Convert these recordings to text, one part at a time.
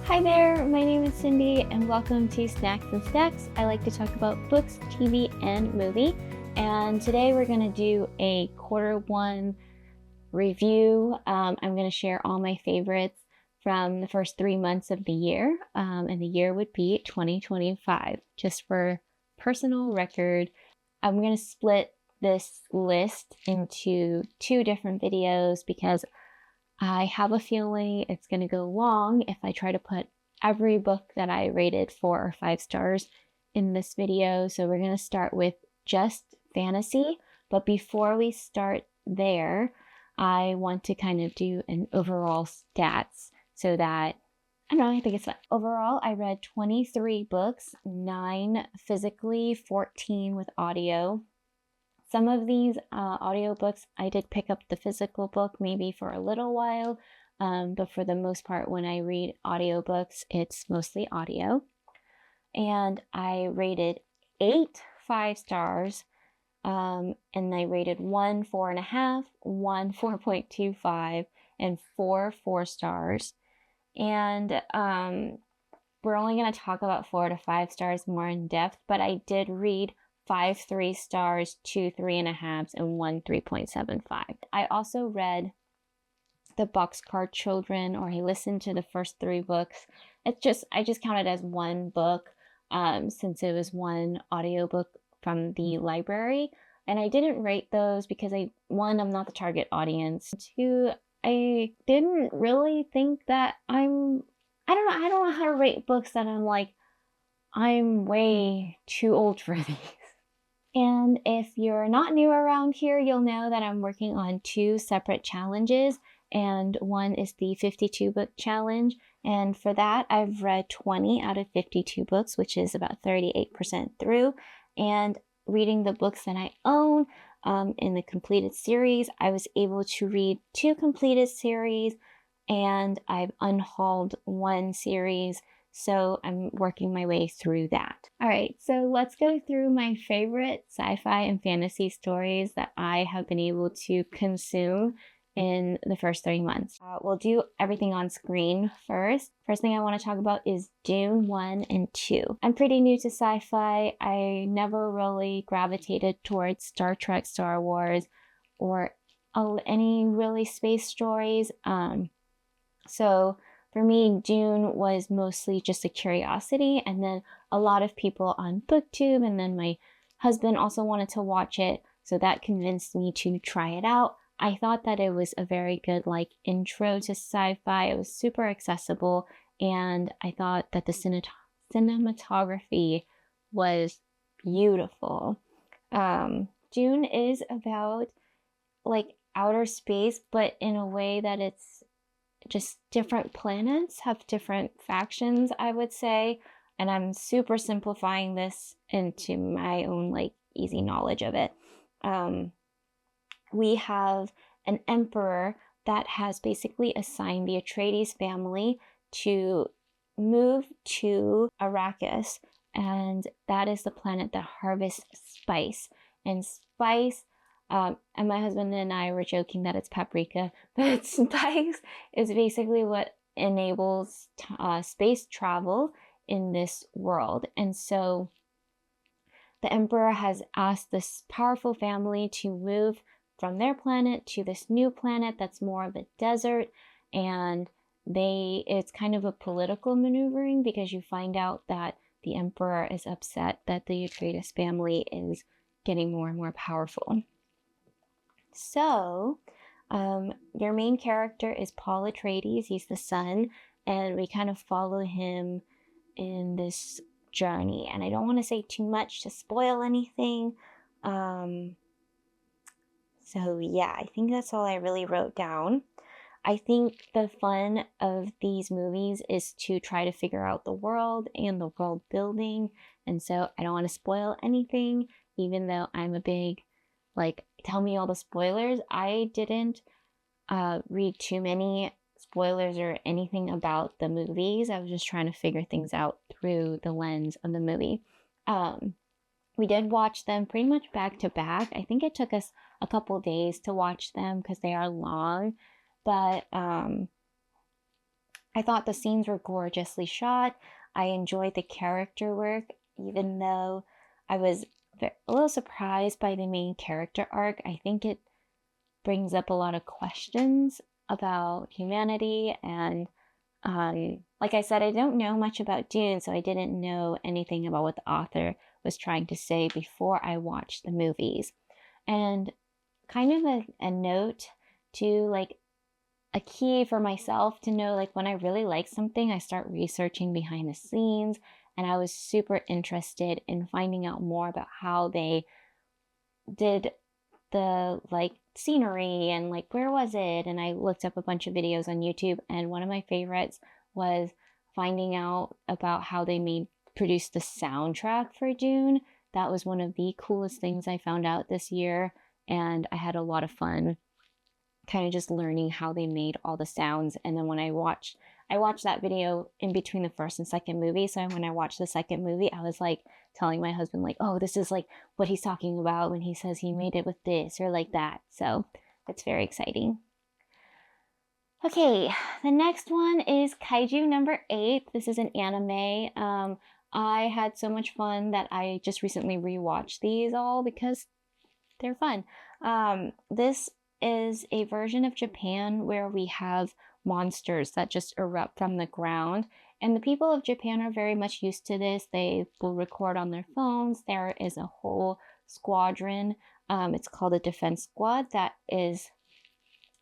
Hi there, my name is Cindy and welcome to Snacks and Stacks. I like to talk about books, TV, and movie. And today we're going to do a quarter 1 review. I'm going to share all my favorites from the first 3 months of the year. And the year would be 2025. Just for personal record, I'm going to split this list into 2 different videos because I have a feeling it's going to go long if I try to put every book that I rated 4 or 5 stars in this video. So we're going to start with just fantasy. But before we start there, I want to kind of do an overall stats so that, I don't know, I think it's fun. Overall, I read 23 books, 9 physically, 14 with audio. Some of these audiobooks, I did pick up the physical book maybe for a little while, but for the most part, when I read audiobooks, it's mostly audio. And I rated 8 5 stars, and I rated 1 4.5, 1 4.25, and 4 4 stars. And we're only going to talk about 4 to 5 stars more in depth, but I did read 5 3 stars, 2 3.5s, and 1 3.75. I also read The Boxcar Children, or I listened to the first 3 books. I just counted as one book since it was one audiobook from the library. And I didn't rate those because I'm not the target audience. 2, I didn't really think that I don't know how to rate books that I'm way too old for these. And if you're not new around here, you'll know that I'm working on 2 separate challenges, and one is the 52 book challenge. And for that, I've read 20 out of 52 books, which is about 38% through. And reading the books that I own in the completed series, I was able to read 2 completed series, and I've unhauled 1 series. So I'm working my way through that. All right, so let's go through my favorite sci-fi and fantasy stories that I have been able to consume in the first 3 months. We'll do everything on screen first. First thing I want to talk about is Dune 1 and 2. I'm pretty new to sci-fi. I never really gravitated towards Star Trek, Star Wars, or any really space stories. So for me, Dune was mostly just a curiosity, and then a lot of people on BookTube, and then my husband also wanted to watch it, so that convinced me to try it out. I thought that it was a very good intro to sci-fi. It was super accessible, and I thought that the cinematography was beautiful. Dune is about outer space, but in a way that it's just different planets have different factions, I would say. And I'm super simplifying this into my own easy knowledge of it. We have an emperor that has basically assigned the Atreides family to move to Arrakis, and that is the planet that harvests spice. And spice, and my husband and I were joking that it's paprika, but spice is basically what enables space travel in this world. And so the emperor has asked this powerful family to move from their planet to this new planet that's more of a desert, and it's kind of a political maneuvering because you find out that the emperor is upset that the Atreides family is getting more and more powerful. So, your main character is Paul Atreides. He's the son, and we kind of follow him in this journey. And I don't want to say too much to spoil anything. So yeah, I think that's all I really wrote down. I think the fun of these movies is to try to figure out the world and the world building. And so I don't want to spoil anything, even though I'm a big tell me all the spoilers. I didn't read too many spoilers or anything about the movies. I was just trying to figure things out through the lens of the movie. We did watch them pretty much back to back. I think it took us a couple days to watch them because they are long. But I thought the scenes were gorgeously shot. I enjoyed the character work, even though I was a little surprised by the main character arc. I think it brings up a lot of questions about humanity. And like I said, I don't know much about Dune, so I didn't know anything about what the author was trying to say before I watched the movies. And kind of a note to like a key for myself to know, like, when I really like something, I start researching behind the scenes. And I was super interested in finding out more about how they did the like scenery and like where was it. And I looked up a bunch of videos on YouTube, and one of my favorites was finding out about how they produced the soundtrack for Dune. That was one of the coolest things I found out this year, and I had a lot of fun kind of just learning how they made all the sounds. And then when I watched that video in between the first and second movie. So when I watched the second movie, I was like telling my husband, like, oh, this is like what he's talking about when he says he made it with this or like that. So it's very exciting. Okay, the next one is Kaiju No.8. This is an anime. I had so much fun that I just recently rewatched these all because they're fun. This is a version of Japan where we have monsters that just erupt from the ground. And the people of Japan are very much used to this. They will record on their phones. There is a whole squadron. It's called a defense squad that is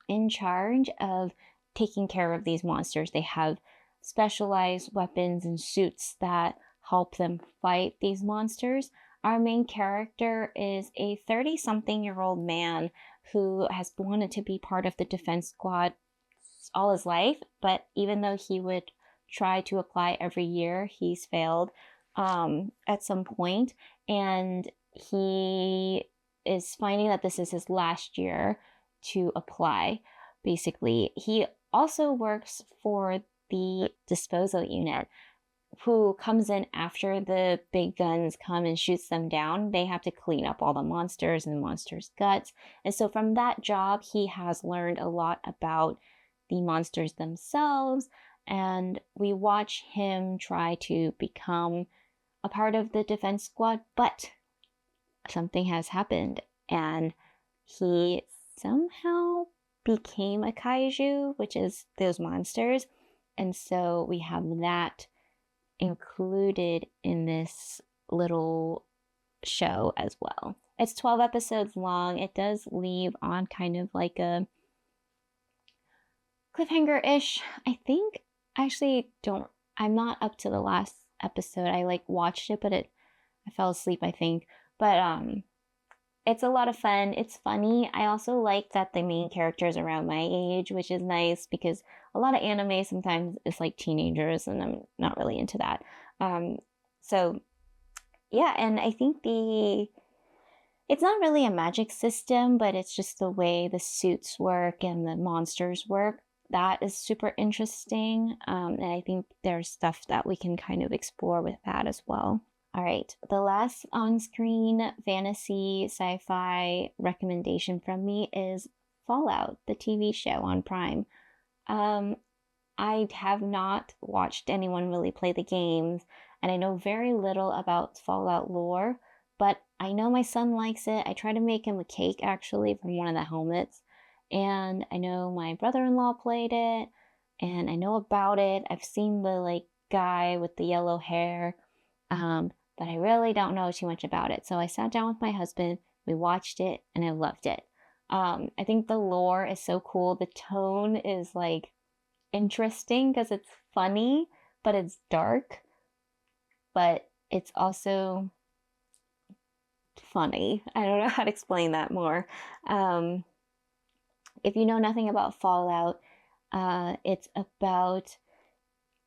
in charge of taking care of these monsters. They have specialized weapons and suits that help them fight these monsters. Our main character is a 30-something-year-old man who has wanted to be part of the defense squad all his life, but even though he would try to apply every year, he's failed at some point, and he is finding that this is his last year to apply. Basically, he also works for the disposal unit, who comes in after the big guns come and shoots them down. They have to clean up all the monsters and monsters' guts. And so from that job, he has learned a lot about the monsters themselves. And we watch him try to become a part of the defense squad, but something has happened and he somehow became a kaiju, which is those monsters. And so we have that included in this little show as well. It's 12 episodes long. It does leave on kind of like a cliffhanger-ish. I think I actually I'm not up to the last episode. I like watched it, but I fell asleep, I think. But it's a lot of fun. It's funny. I also like that the main character is around my age, which is nice because a lot of anime sometimes is like teenagers, and I'm not really into that. So yeah, and I think it's not really a magic system, but it's just the way the suits work and the monsters work. That is super interesting. And I think there's stuff that we can kind of explore with that as well. All right, the last on-screen fantasy sci-fi recommendation from me is Fallout, the TV show on Prime. I have not watched anyone really play the games, and I know very little about Fallout lore, but I know my son likes it. I try to make him a cake, actually, from one of the helmets, and I know my brother-in-law played it, and I know about it. I've seen the, like, guy with the yellow hair, but I really don't know too much about it. So I sat down with my husband, we watched it, and I loved it. I think the lore is so cool. The tone is like interesting because it's funny, but it's dark, but it's also funny. I don't know how to explain that more. If you know nothing about Fallout, it's about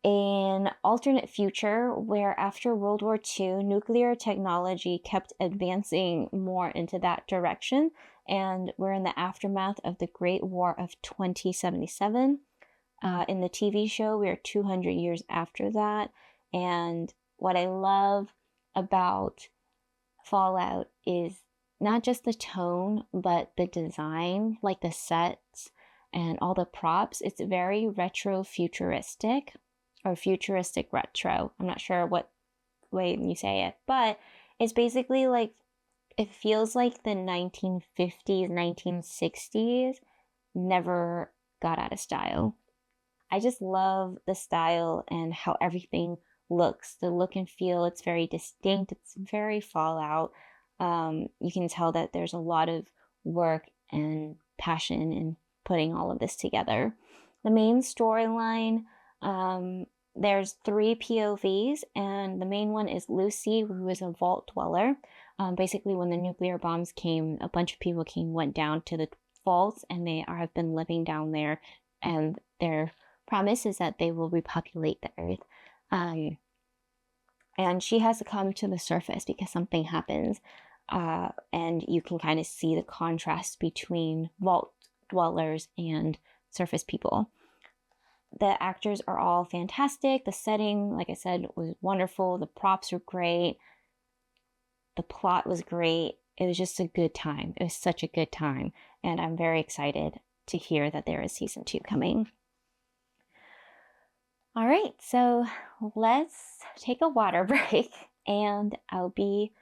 an alternate future where after World War II, nuclear technology kept advancing more into that direction. And we're in the aftermath of the Great War of 2077. In the TV show, we are 200 years after that. And what I love about Fallout is not just the tone, but the design, like the sets and all the props. It's very retro-futuristic, or futuristic retro. I'm not sure what way you say it, but it's basically like, it feels like the 1950s, 1960s never got out of style. I just love the style and how everything looks, the look and feel. It's very distinct. It's very Fallout. You can tell that there's a lot of work and passion in putting all of this together. The main storyline, there's 3 POVs, and the main one is Lucy, who is a vault dweller. Basically, when the nuclear bombs came, a bunch of people went down to the vaults, and they have been living down there, and their promise is that they will repopulate the earth. And she has to come to the surface because something happens. And you can kind of see the contrast between vault dwellers and surface people. The actors are all fantastic. The setting, like I said, was wonderful. The props were great. The plot was great. It was just a good time. It was such a good time. And I'm very excited to hear that there is season 2 coming. All right, so let's take a water break, and I'll be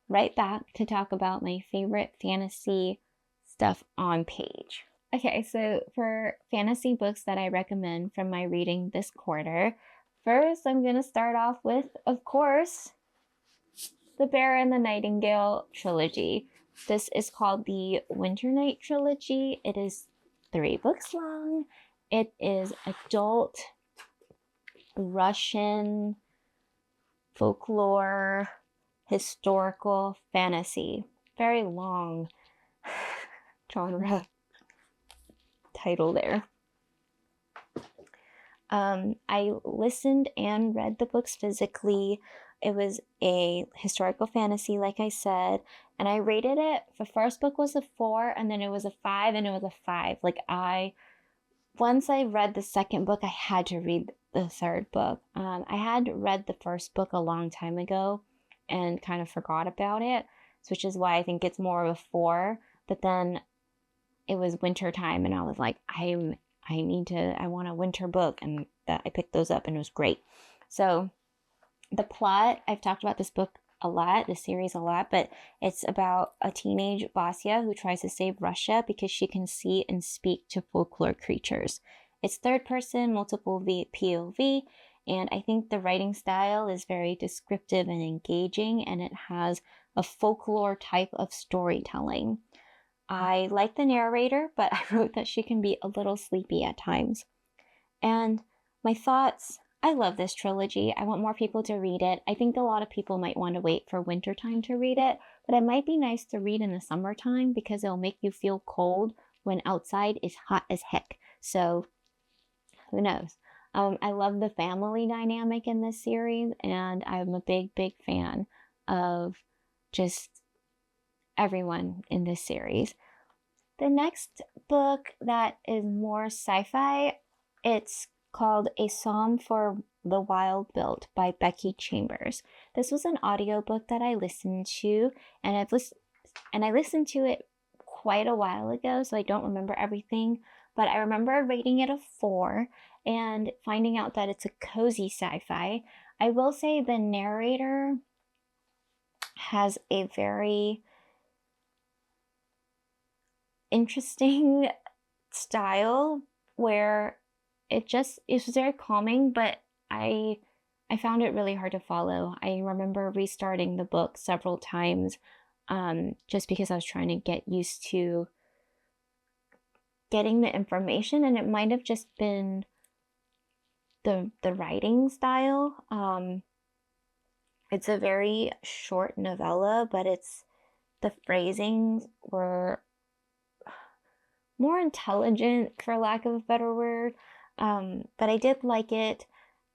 right back to talk about my favorite fantasy stuff on page. Okay, so for fantasy books that I recommend from my reading this quarter, first I'm going to start off with, of course, the Bear and the Nightingale trilogy. This is called the Winternight trilogy. It is 3 books long. It is adult Russian folklore, historical fantasy. Very long genre title there. I listened and read the books physically. It was a historical fantasy, like I said, and I rated it. The first book was a 4, and then it was a 5, and it was a 5. Once I read the second book, I had to read the third book. I had read the first book a long time ago and kind of forgot about it, which is why I think it's more of a 4. But then it was winter time, and I was like, I want a winter book, and I picked those up, and it was great. So the plot, I've talked about this book a lot, this series a lot, but it's about a teenage Vasya who tries to save Russia because she can see and speak to folklore creatures. It's third person, multiple POV, and I think the writing style is very descriptive and engaging, and it has a folklore type of storytelling. I like the narrator, but I wrote that she can be a little sleepy at times. And my thoughts, I love this trilogy. I want more people to read it. I think a lot of people might want to wait for wintertime to read it, but it might be nice to read in the summertime because it'll make you feel cold when outside is hot as heck. So who knows? I love the family dynamic in this series, and I'm a big, big fan of just everyone in this series. The next book that is more sci-fi, it's called A Psalm for the Wild Built by Becky Chambers. This was an audiobook that I listened to, and I listened to it quite a while ago, so I don't remember everything, but I remember rating it a 4 and finding out that it's a cozy sci-fi. I will say the narrator has a very interesting style where it was very calming, but I found it really hard to follow. I remember restarting the book several times just because I was trying to get used to getting the information, and it might have just been the writing style. It's a very short novella, but the phrasings were more intelligent, for lack of a better word. But I did like it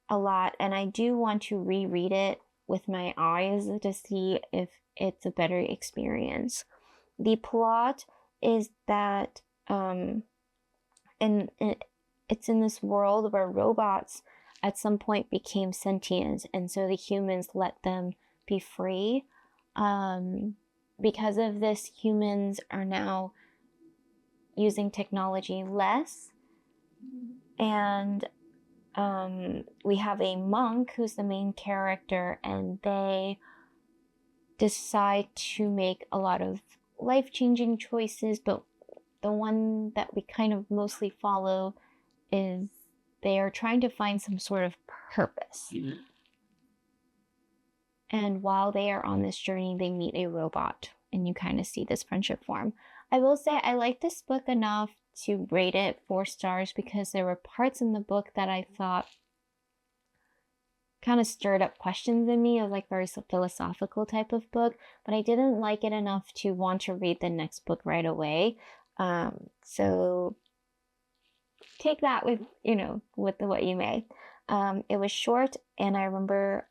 a lot, and I do want to reread it with my eyes to see if it's a better experience. The plot is that it's in this world where robots at some point became sentient, and so the humans let them be free. Because of this, humans are now using technology less. And we have a monk who's the main character, and they decide to make a lot of life-changing choices, but the one that we kind of mostly follow is they are trying to find some sort of purpose. Mm-hmm. And while they are on this journey, they meet a robot, and you kind of see this friendship form. I will say I like this book enough to rate it 4 stars because there were parts in the book that I thought kind of stirred up questions in me. It was like very philosophical type of book, but I didn't like it enough to want to read the next book right away. So take that with, with what you may. It was short, and I remember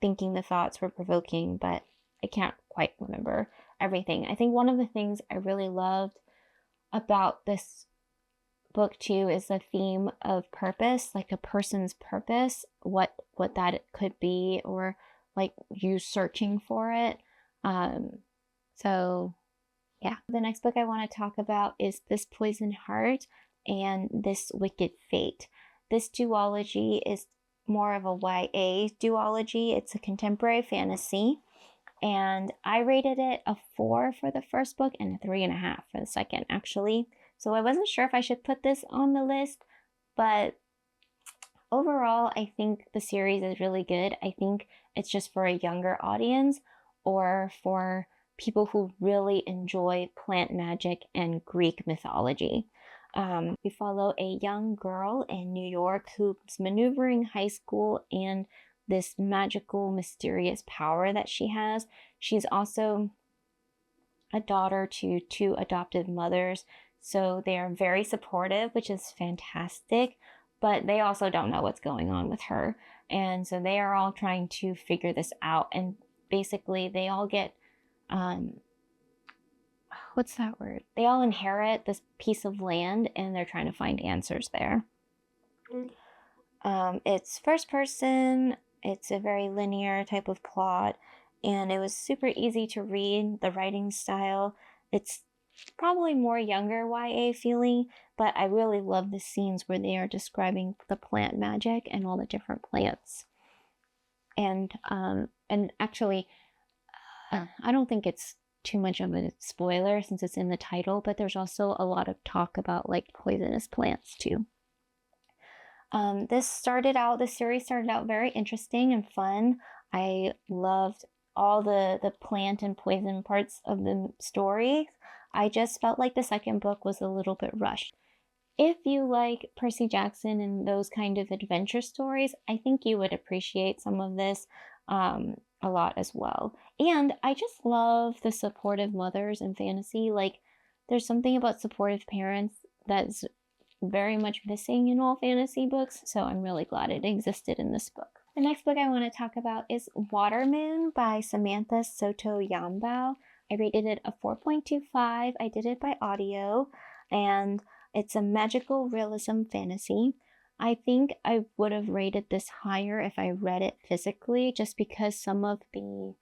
thinking the thoughts were provoking, but I can't quite remember everything. I think one of the things I really loved about this book too is the theme of purpose, like a person's purpose, what that could be, or like you searching for it. So yeah. The next book I want to talk about is This Poison Heart and This Wicked Fate. This duology is more of a YA duology. It's a contemporary fantasy, and I rated it a 4 for the first book and a 3.5 for the second, actually. So I wasn't sure if I should put this on the list, but overall, I think the series is really good. I think it's just for a younger audience or for people who really enjoy plant magic and Greek mythology. We follow a young girl in New York who's maneuvering high school and this magical, mysterious power that she has. She's also a daughter to 2 adoptive mothers, so they are very supportive, which is fantastic, but they also don't know what's going on with her. And so they are all trying to figure this out, and basically they all get what's that word? They all inherit this piece of land, and they're trying to find answers there. It's first person, it's a very linear type of plot, and it was super easy to read. The writing style, it's probably more younger YA feeling, but I really love the scenes where they are describing the plant magic and all the different plants. And actually, I don't think it's too much of a spoiler since it's in the title, but there's also a lot of talk about like poisonous plants too. The series started out very interesting and fun. I loved all the plant and poison parts of the story. I just felt like the second book was a little bit rushed. If you like Percy Jackson and those kind of adventure stories, I think you would appreciate some of this a lot as well. And I just love the supportive mothers in fantasy. Like, there's something about supportive parents that's very much missing in all fantasy books, so I'm really glad it existed in this book. The next book I want to talk about is Watermoon by Samantha Sotto Yambao. I rated it a 4.25. I did it by audio, and it's a magical realism fantasy. I think I would have rated this higher if I read it physically, just because some of the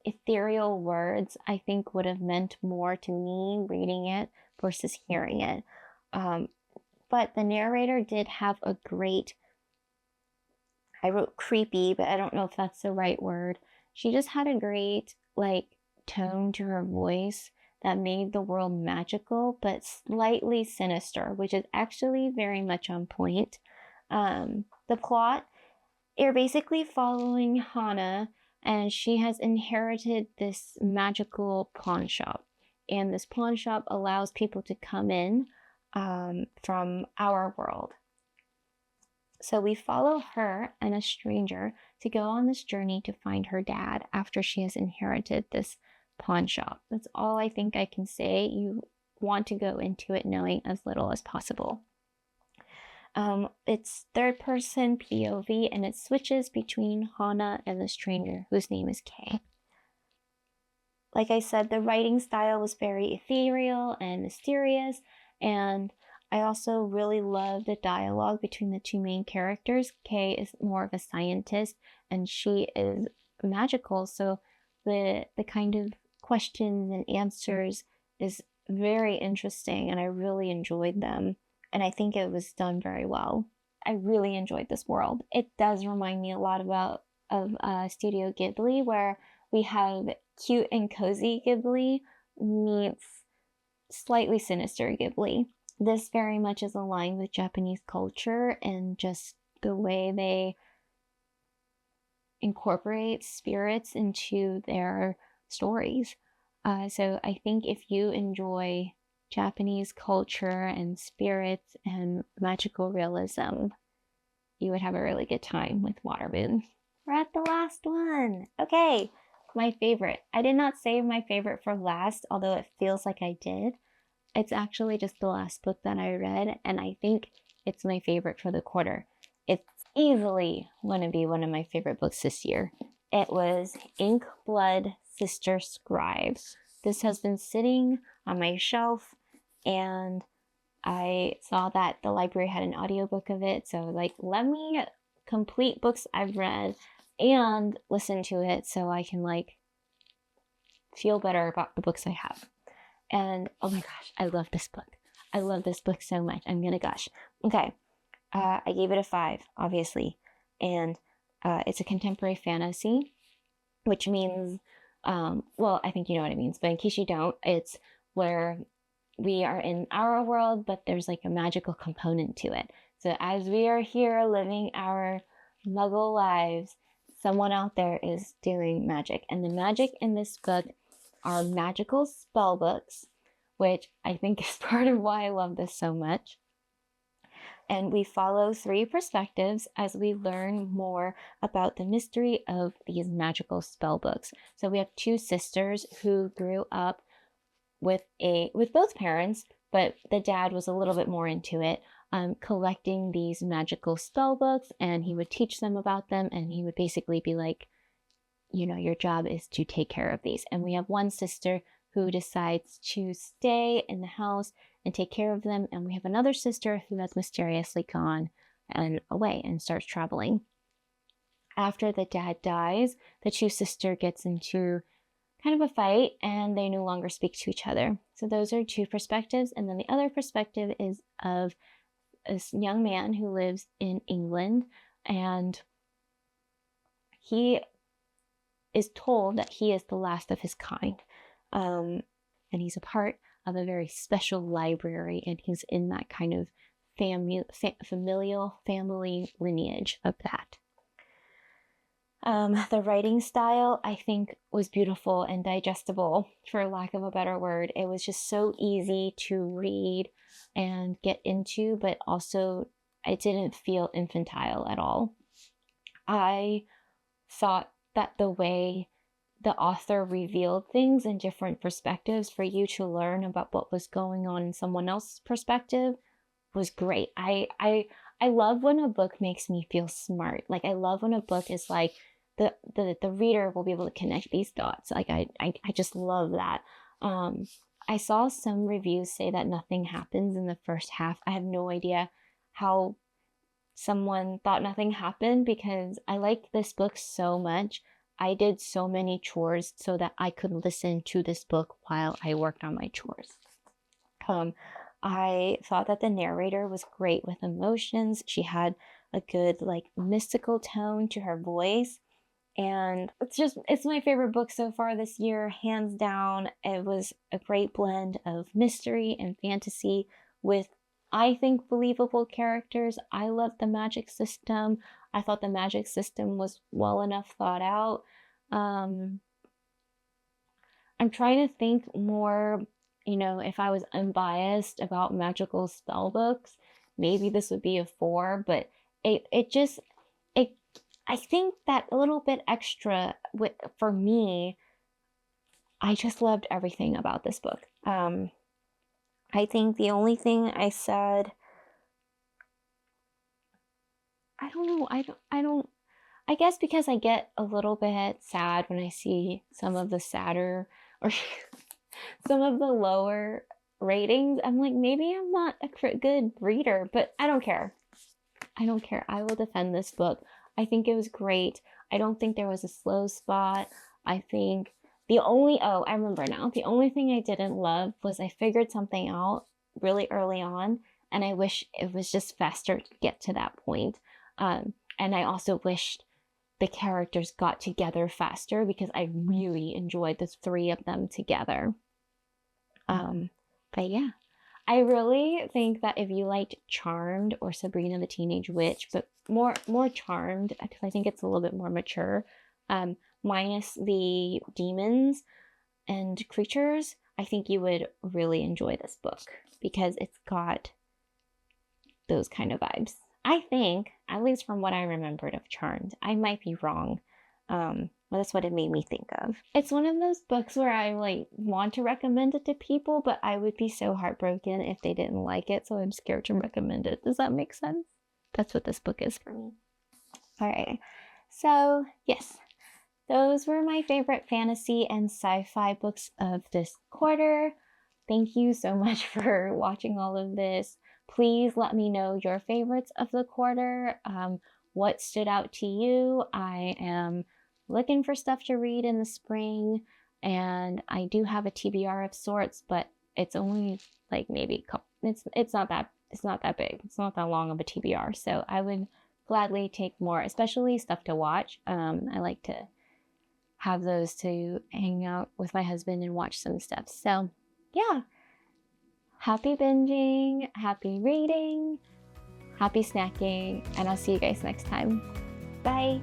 ethereal words I think would have meant more to me reading it versus hearing it. But the narrator did have a great, I wrote creepy, but I don't know if that's the right word. She just had a great tone to her voice that made the world magical but slightly sinister, which is actually very much on point. The plot, you're basically following Hana, and she has inherited this magical pawn shop. And this pawn shop allows people to come in from our world. So we follow her and a stranger to go on this journey to find her dad after she has inherited this pawn shop. That's all I think I can say. You want to go into it knowing as little as possible. It's third person POV, and it switches between Hana and the stranger, whose name is Kay. Like I said, the writing style was very ethereal and mysterious, and I also really love the dialogue between the 2 main characters. Kay is more of a scientist, and she is magical, so the kind of questions and answers is very interesting, and I really enjoyed them. And I think it was done very well. I really enjoyed this world. It does remind me a lot of Studio Ghibli, where we have cute and cozy Ghibli meets slightly sinister Ghibli. This very much is aligned with Japanese culture and just the way they incorporate spirits into their stories. So I think if you enjoy Japanese culture and spirits and magical realism, you would have a really good time with Watermoon. We're at the last one. Okay, my favorite. I did not save my favorite for last, although it feels like I did. It's actually just the last book that I read, and I think it's my favorite for the quarter. It's easily going to be one of my favorite books this year. It was Ink Blood Sister Scribes. This has been sitting on my shelf, and I saw that the library had an audiobook of it, so like, let me complete books I've read and listen to it so I can like feel better about the books I have. And oh my gosh, I love this book. I love this book so much. I'm gonna gush. Okay, I gave it a 5, obviously, and it's a contemporary fantasy, which means, well, I think you know what it means, but in case you don't, it's where we are in our world, but there's like a magical component to it. So as we are here living our muggle lives, someone out there is doing magic, and the magic in this book are magical spell books, which I think is part of why I love this so much. And we follow 3 perspectives as we learn more about the mystery of these magical spell books. So we have 2 sisters who grew up with both parents, but the dad was a little bit more into it, collecting these magical spell books, and he would teach them about them, and he would basically be like, you know, your job is to take care of these. And we have one sister who decides to stay in the house and take care of them. And we have another sister who has mysteriously gone and away and starts traveling. After the dad dies, the 2 sisters gets into kind of a fight and they no longer speak to each other. So those are 2 perspectives. And then the other perspective is of this young man who lives in England, and he is told that he is the last of his kind. And he's a part of a very special library, and he's in that kind of familial family lineage of that. The writing style, I think, was beautiful and digestible, for lack of a better word. It was just so easy to read and get into, but also it didn't feel infantile at all. I thought that the way the author revealed things in different perspectives for you to learn about what was going on in someone else's perspective was great. I love when a book makes me feel smart. Like, I love when a book is like, the reader will be able to connect these dots. Like, I just love that. I saw some reviews say that nothing happens in the first half. I have no idea how someone thought nothing happened, because I liked this book so much. I did so many chores so that I could listen to this book while I worked on my chores. I thought that the narrator was great with emotions. She had a good, like, mystical tone to her voice. And it's my favorite book so far this year, hands down. It was a great blend of mystery and fantasy with, I think, believable characters. I loved the magic system. I thought the magic system was well enough thought out. I'm trying to think more, you know, if I was unbiased about magical spell books, maybe this would be a 4, but I think that a little bit extra for me, I just loved everything about this book. I think the only thing I said, I don't know, I guess because I get a little bit sad when I see some of the sadder or some of the lower ratings. I'm like, maybe I'm not a good reader, but I don't care. I will defend this book. I think it was great. I don't think there was a slow spot. I think I remember now. The only thing I didn't love was I figured something out really early on, and I wish it was just faster to get to that point. And I also wished the characters got together faster because I really enjoyed the three of them together. But yeah, I really think that if you liked Charmed or Sabrina the Teenage Witch, but more Charmed, because I think it's a little bit more mature, minus the demons and creatures, I think you would really enjoy this book because it's got those kind of vibes. I think, at least from what I remembered of Charmed. I might be wrong. But that's what it made me think of. It's one of those books where I like want to recommend it to people, but I would be so heartbroken if they didn't like it, so I'm scared to recommend it. Does that make sense? That's what this book is for me. Alright, so yes, those were my favorite fantasy and sci-fi books of this quarter. Thank you so much for watching all of this. Please let me know your favorites of the quarter. What stood out to you? I am looking for stuff to read in the spring, and I do have a TBR of sorts, but it's only like maybe it's not that big. It's not that long of a TBR, so I would gladly take more, especially stuff to watch. I like to have those to hang out with my husband and watch some stuff. So yeah, happy binging, happy reading, happy snacking, and I'll see you guys next time. Bye.